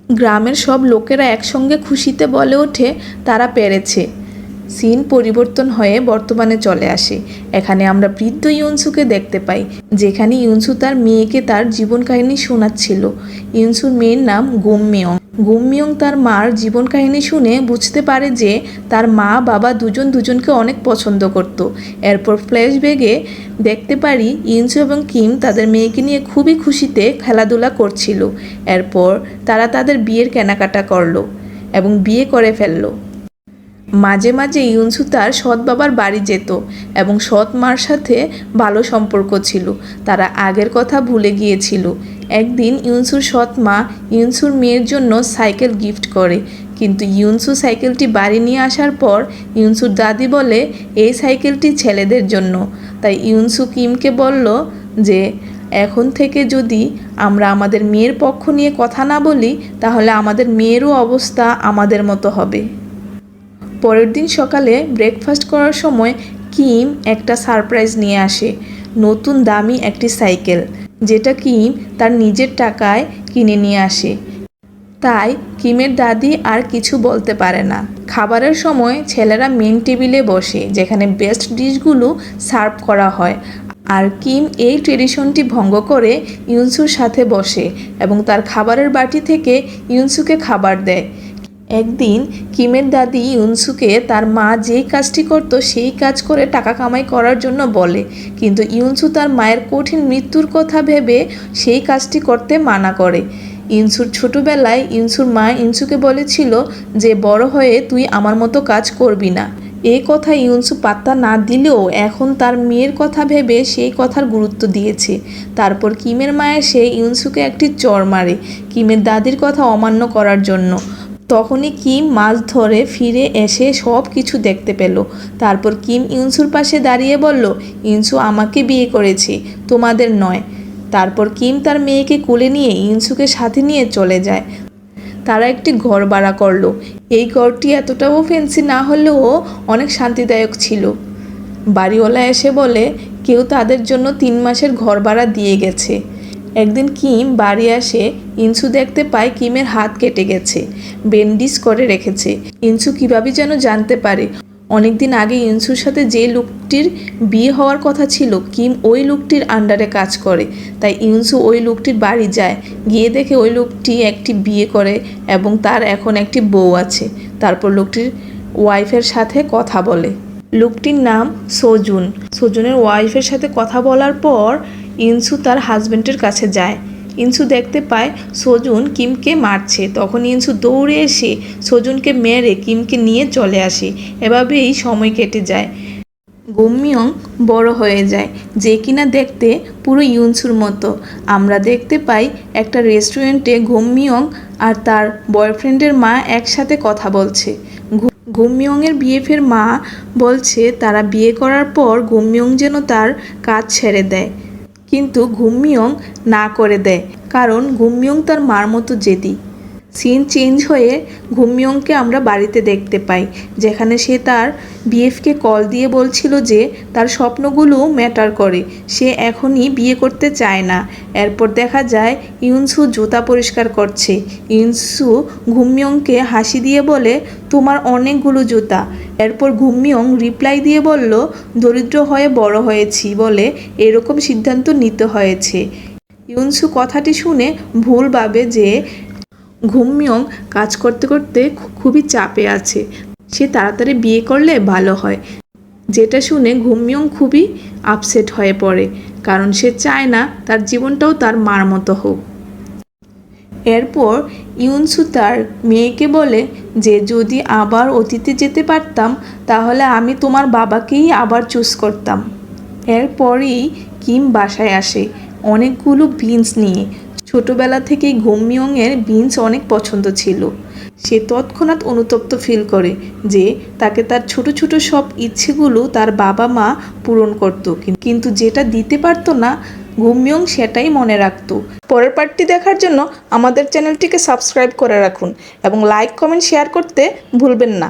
গ্রামের সব লোকেরা একসঙ্গে খুশিতে বলে ওঠে তারা পেরেছে। সিন পরিবর্তন হয়ে বর্তমানে চলে আসে। এখানে আমরা বৃদ্ধ ইউনসুকে দেখতে পাই, যেখানে ইউনসু তার মেয়েকে তার জীবন কাহিনী শোনাচ্ছিল। ইউনসুর মেয়ের নাম গুমমিয়ং। গুমমিয়ং তার মার জীবন কাহিনী শুনে বুঝতে পারে যে তার মা বাবা দুজনকে অনেক পছন্দ করত। এরপর ফ্ল্যাশব্যাকে দেখতে পারি ইউনসু এবং কিম তাদের মেয়েকে নিয়ে খুবই খুশিতে খেলাধুলা করছিল। এরপর তারা তাদের বিয়ের কেনাকাটা করলো এবং বিয়ে করে ফেললো। মাঝে মাঝে ইউনসু তার সৎ বাবার বাড়ি যেত এবং সৎ মার সাথে ভালো সম্পর্ক ছিল। তারা আগের কথা ভুলে গিয়েছিল। একদিন ইউনসুর সৎ মা ইউনসুর মেয়ের জন্য সাইকেল গিফট করে, কিন্তু ইউনসু সাইকেলটি বাড়ি নিয়ে আসার পর ইউনসুর দাদি বলে এই সাইকেলটি ছেলেদের জন্য। তাই ইউনসু কিমকে বলল যে এখন থেকে যদি আমরা আমাদের মেয়ের পক্ষ নিয়ে কথা না বলি তাহলে আমাদের মেয়েরও অবস্থা আমাদের মতো হবে। পরের দিন সকালে ব্রেকফাস্ট করার সময় কিম একটা সারপ্রাইজ নিয়ে আসে, নতুন দামি একটি সাইকেল, যেটা কিম তার নিজের টাকায় কিনে নিয়ে আসে। তাই কিমের দাদি আর কিছু বলতে পারে না। খাবারের সময় ছেলেরা মেন টেবিলে বসে, যেখানে বেস্ট ডিশগুলো সার্ভ করা হয়, আর কিম এই ট্রেডিশনটি ভঙ্গ করে ইউনসুর সাথে বসে এবং তার খাবারের বাটি থেকে ইউনসুকে খাবার দেয়। একদিন কিমের দাদি ইউনসুকে তার মা যেই কাজটি করত সেই কাজ করে টাকা কামাই করার জন্য বলে, কিন্তু ইউনসু তার মায়ের কঠিন মৃত্যুর কথা ভেবে সেই কাজটি করতে মানা করে। ইউনসুর ছোটোবেলায় ইউনসুর মা ইউনসুকে বলেছিল যে বড় হয়ে তুই আমার মতো কাজ করবি না। এই কথা ইউনসু পাত্তা না দিলেও এখন তার মেয়ের কথা ভেবে সেই কথার গুরুত্ব দিয়েছে। তারপর কিমের মা এসে ইউনসুকে একটি চড় মারে কিমের দাদির কথা অমান্য করার জন্য। তখনই কিম মাছ ধরে ফিরে এসে সব কিছু দেখতে পেল। তারপর কিম ইউনসুর পাশে দাঁড়িয়ে বলল, ইউনসু আমাকে বিয়ে করেছে, তোমাদের নয়। তারপর কিম তার মেয়েকে কোলে নিয়ে ইউনসুকে সাথে নিয়ে চলে যায়। তারা একটি ঘর ভাড়া করলো। এই ঘরটি এতটাও ফ্যান্সি না হলেও অনেক শান্তিদায়ক ছিল। বাড়িওয়ালা এসে বলে কেউ তাদের জন্য 3 মাসের ঘর ভাড়া দিয়ে গেছে। একদিন কিম বাড়ি আসে, ইনসু দেখতে পায় কিমের হাত কেটে গেছে, ব্যান্ডেজ করে রেখেছে। ইনসু কীভাবে যেন জানতে পারে অনেকদিন আগে ইনসুর সাথে যে লোকটির বিয়ে হওয়ার কথা ছিল কিম ওই লোকটির আন্ডারে কাজ করে। তাই ইনসু ওই লোকটির বাড়ি যায়, গিয়ে দেখে ওই লোকটি একটি বিয়ে করে এবং তার এখন একটি বউ আছে। তারপর লোকটির ওয়াইফের সাথে কথা বলে। লোকটির নাম সোজুন। সোজুনের ওয়াইফের সাথে কথা বলার পর ইনসু তার হাজব্যান্ডের কাছে যায়। ইনসু দেখতে পায় সোজুন কিমকে মারছে। তখন ইনসু দৌড়ে এসে সোজুনকে মেরে কিমকে নিয়ে চলে আসে। এভাবেই সময় কেটে যায়। গুমমিয়ং বড় হয়ে যায়, যে কিনা দেখতে পুরো ইউনসুর মতো। আমরা দেখতে পাই একটা রেস্টুরেন্টে গুমমিয়ং আর তার বয়ফ্রেন্ডের মা একসাথে কথা বলছে। গুমমিয়ংয়ের বিএফের মা বলছে তারা বিয়ে করার পর গুমমিয়ং যেন তার কাজ ছেড়ে দেয়, কিন্তু গুমমিয়ং না করে দেয়, কারণ গুমমিয়ং তার মার মতো জেদি। সিন চেঞ্জ হয়ে গুমমিয়ংকে আমরা বাড়িতে দেখতে পাই, যেখানে সে তার বিএফকে কল দিয়ে বলছিল যে তার স্বপ্নগুলো ম্যাটার করে, সে এখনই বিয়ে করতে চায় না। এরপর দেখা যায় ইউনসু জুতা পরিষ্কার করছে। ইউনসু গুমমিয়ংকে হাসি দিয়ে বলে তোমার অনেকগুলো জুতা। এরপর গুমমিয়ং রিপ্লাই দিয়ে বলল দরিদ্র হয়ে বড় হয়েছি বলে এরকম সিদ্ধান্ত নিতে হয়েছে। ইউনসু কথাটি শুনে ভুল ভাবে যে গুমমিয়ং কাজ করতে করতে খুবই চাপে আছে, সে তাড়াতাড়ি বিয়ে করলে ভালো হয়। যেটা শুনে গুমমিয়ং খুবই আপসেট হয়ে পড়ে, কারণ সে চায় না তার জীবনটাও তার মার মতো হোক। এরপর ইউনসু তার মেয়েকে বলে যে যদি আবার অতীতে যেতে পারতাম তাহলে আমি তোমার বাবাকেই আবার চুজ করতাম। এরপরই কিম বাসায় আসে অনেকগুলো বিনস নিয়ে। ছোটোবেলা থেকেই গুমমিয়ংয়ের বিনস অনেক পছন্দ ছিল। সে তৎক্ষণাৎ অনুতপ্ত ফিল করে যে তাকে তার ছোট ছোট সব ইচ্ছেগুলো তার বাবা মা পূরণ করত, কিন্তু যেটা দিতে পারতো না গুমমিয়ং সেটাই মনে রাখত। পরের পার্টটি দেখার জন্য আমাদের চ্যানেলটিকে সাবস্ক্রাইব করে রাখুন এবং লাইক কমেন্ট শেয়ার করতে ভুলবেন না।